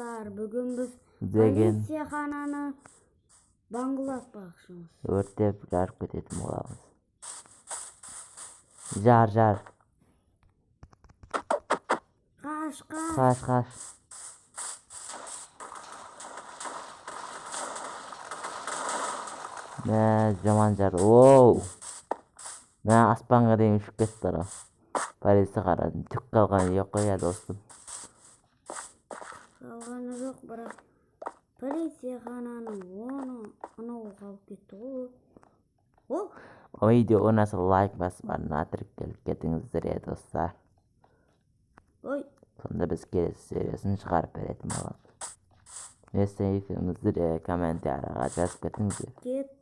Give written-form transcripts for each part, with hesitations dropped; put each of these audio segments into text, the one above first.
dostlar, bugün biz Деген полицияхананы баңгылатпакчыбыз. өртеп жарып кететін боламыз. Жар. Қаш. Мә, жаман жар. Оу. Мә, аспанға дейін ұшып кетті ара. Полиция қарадым. Түк қалған жоқ қой, достым. Қалғаны жоқ, бірақ полицияхананың анау қалып кетті ғой. Видеоға насыл лайк басып, арна тіркеліп кетіңіздер, достар. Ой. Сонда біз келесі сериясын шығарып беретін боламыз. Не істейсіңіздер, комментарияға жазып кетіңіздер. Кет.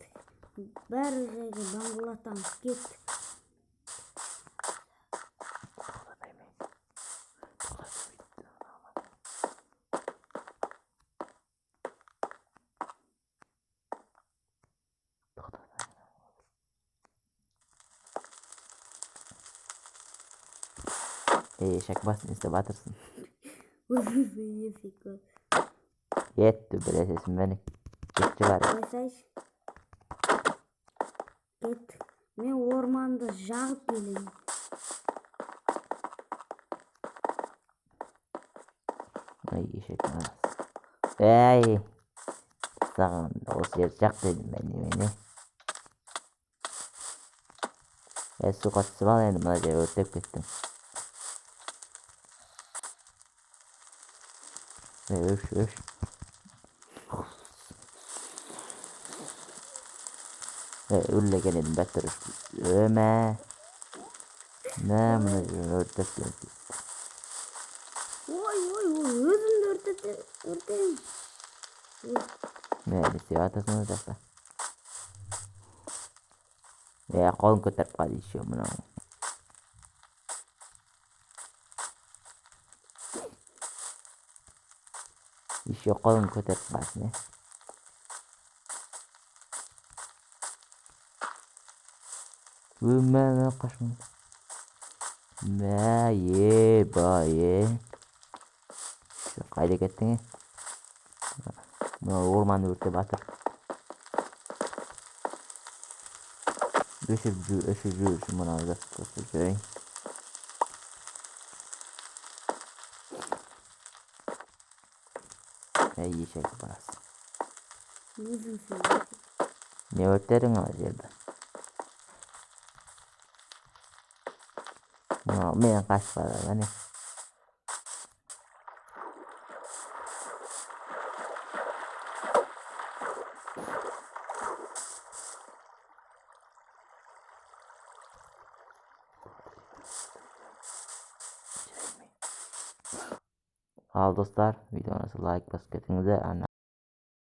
Бәрі жайға баңгылатамыз. Кет. Шакбасын істеп батырсың. Ефик. Етті білесесің мені. Кетші бар. Қойсайш. Кет. Мен орманды жағып келем. Ешек мас. Әй! Саған осы жер жақ дедім мен немені. Суға түсіп ал, енді мына жер өртеп кеттім. Өш. Үрлеген едім бәттір үш. Мә, мына жер өртеп кеттім. Ой, өзімді өртейм. Не істеп атасың ол жақта. Қолын көтеріп қалды еще мынау. Еще қолын көтеріп қалсын, Мә, қашмын. Мә, Қайда кеттің, Мына орманды өртеп атыр. Өшіп жүрсің мынау жақты жүрейін. Ешек барасың. Не өрттерің ала жерді? Мен қашып бара, не? Ал достар, видеоны лайк басып кетіңіздер.